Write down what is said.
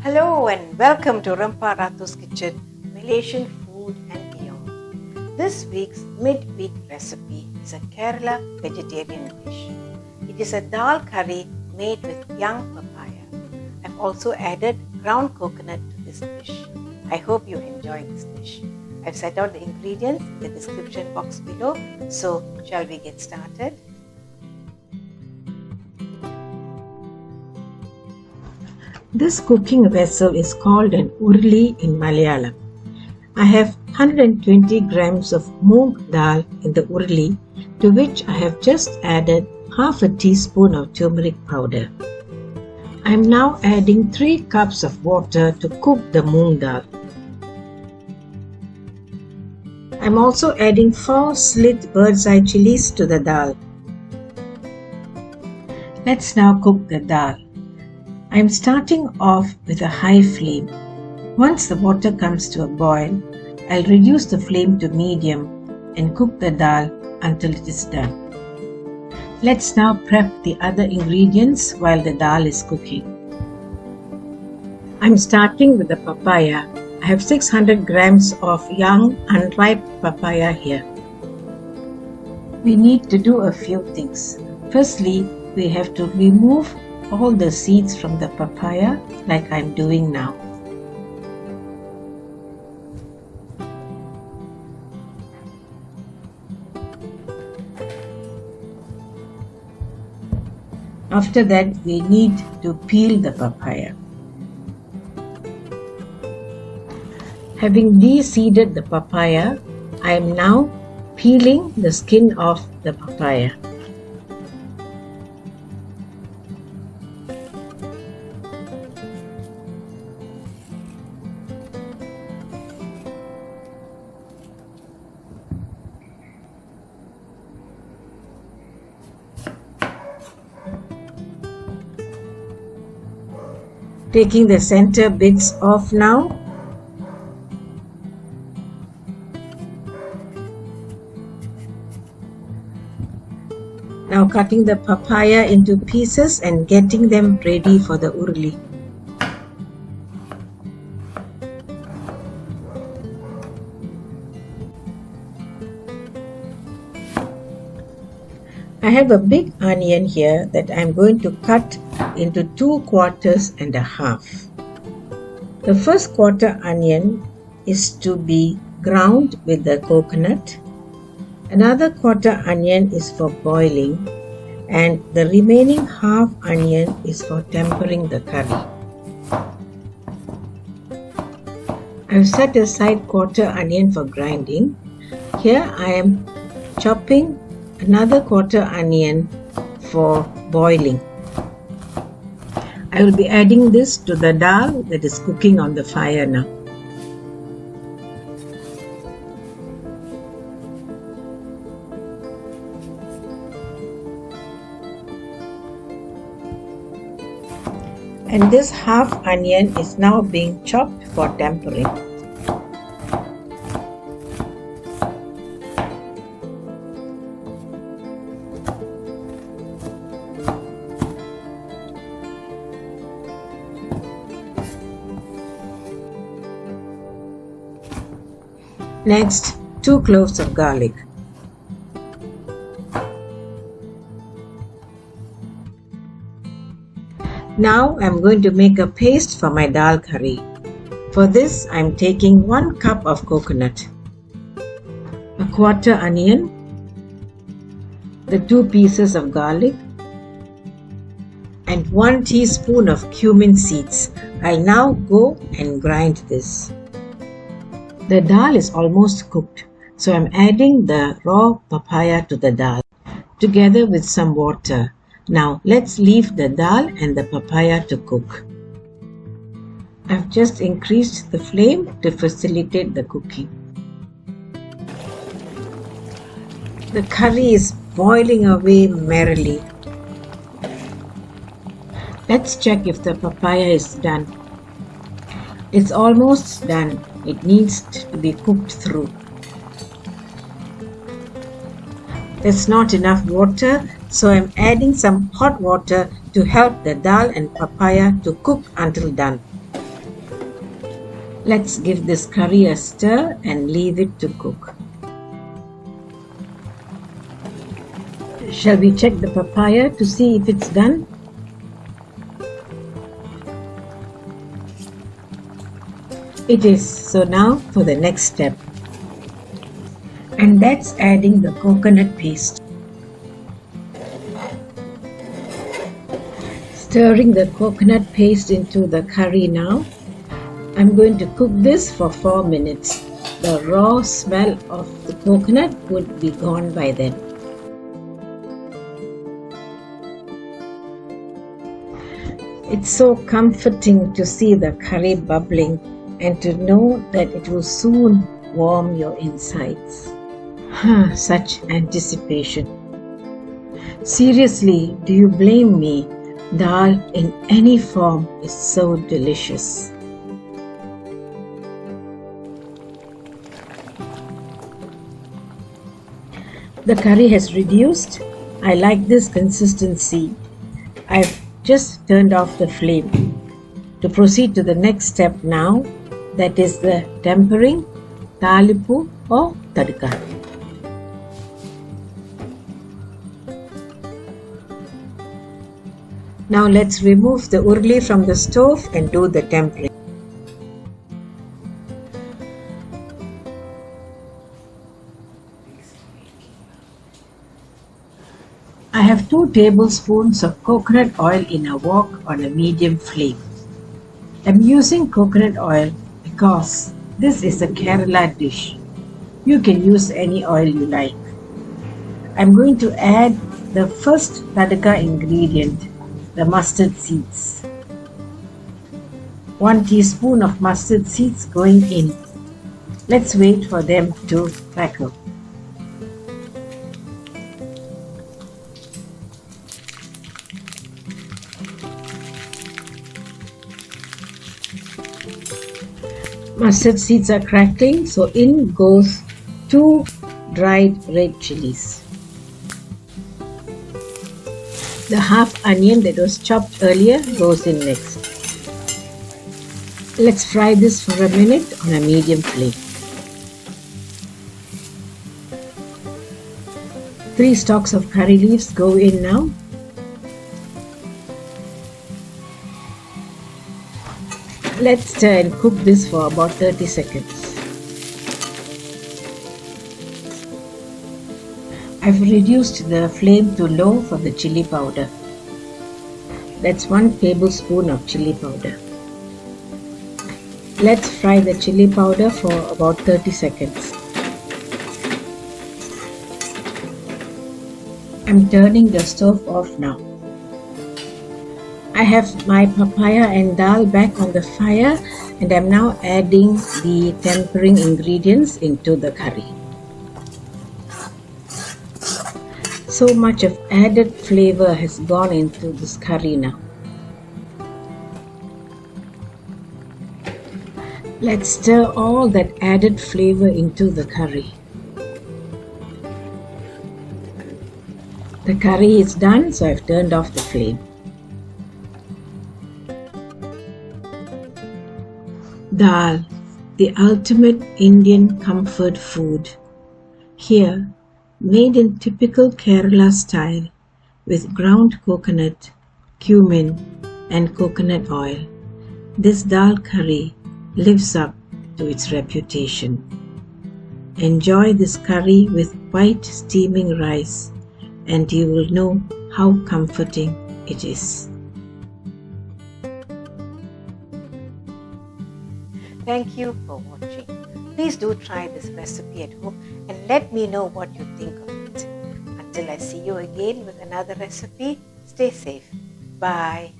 Hello and welcome to Rempah Ratus Kitchen, Malaysian food and beyond. This week's midweek recipe is a Kerala vegetarian dish. It is a dal curry made with young papaya. I've also added ground coconut to this dish. I hope you enjoy this dish. I've set out the ingredients in the description box below. So, shall we get started? This cooking vessel is called an urli in Malayalam. I have 120 grams of mung dal in the urli, to which I have just added half a teaspoon of turmeric powder. I am now adding 3 cups of water to cook the mung dal. I am also adding 4 slit bird's eye chillies to the dal. Let's now cook the dal. I am starting off with a high flame. Once the water comes to a boil, I'll reduce the flame to medium and cook the dal until it is done. Let's now prep the other ingredients while the dal is cooking. I'm starting with the papaya. I have 600 grams of young unripe papaya here. We need to do a few things. Firstly, we have to remove all the seeds from the papaya like I'm doing now. After that, we need to peel the papaya. Having de-seeded the papaya, I am now peeling the skin off the papaya. Taking the center bits off now. Now cutting the papaya into pieces and getting them ready for the urli. I have a big onion here that I am going to cut into 2 quarters and a half. The first quarter onion is to be ground with the coconut. Another quarter onion is for boiling, and the remaining half onion is for tempering the curry. I have set aside quarter onion for grinding. Here I am chopping another quarter onion for boiling. I will be adding this to the dal that is cooking on the fire now. And this half onion is now being chopped for tempering. Next, 2 cloves of garlic. Now I am going to make a paste for my dal curry. For this, I am taking 1 cup of coconut, a quarter onion, the 2 pieces of garlic, and 1 teaspoon of cumin seeds. I'll now go and grind this. The dal is almost cooked, so I'm adding the raw papaya to the dal together with some water. Now let's leave the dal and the papaya to cook. I've just increased the flame to facilitate the cooking. The curry is boiling away merrily. Let's check if the papaya is done. It's almost done. It needs to be cooked through. There's not enough water, so I'm adding some hot water to help the dal and papaya to cook until done. Let's give this curry a stir and leave it to cook. Shall we check the papaya to see if it's done? It is. So now for the next step. And that's adding the coconut paste. Stirring the coconut paste into the curry now. I'm going to cook this for 4 minutes. The raw smell of the coconut would be gone by then. It's so comforting to see the curry bubbling and to know that it will soon warm your insides. Such anticipation. Seriously, do you blame me? Dal in any form is so delicious. The curry has reduced. I like this consistency. I've just turned off the flame. To proceed to the next step now, that is the tempering, talipu or tadka. Now let's remove the urli from the stove and do the tempering. I have 2 tablespoons of coconut oil in a wok on a medium flame. I'm using coconut oil because this is a Kerala dish. You can use any oil you like. I'm going to add the first tadka ingredient, the mustard seeds. 1 teaspoon of mustard seeds going in. Let's wait for them to crackle. Mustard seeds are crackling, so in goes 2 dried red chillies. The half onion that was chopped earlier goes in next. Let's fry this for a minute on a medium flame. 3 stalks of curry leaves go in now. Let's stir and cook this for about 30 seconds. I've reduced the flame to low for the chilli powder. That's 1 tablespoon of chilli powder. Let's fry the chilli powder for about 30 seconds. I'm turning the stove off now. I have my papaya and dal back on the fire and I'm now adding the tempering ingredients into the curry. So much of added flavor has gone into this curry now. Let's stir all that added flavor into the curry. The curry is done, so I've turned off the flame. Dal, the ultimate Indian comfort food. Here, made in typical Kerala style with ground coconut, cumin and coconut oil. This dal curry lives up to its reputation. Enjoy this curry with white steaming rice and you will know how comforting it is. Thank you for watching. Please do try this recipe at home and let me know what you think of it. Until I see you again with another recipe, stay safe. Bye.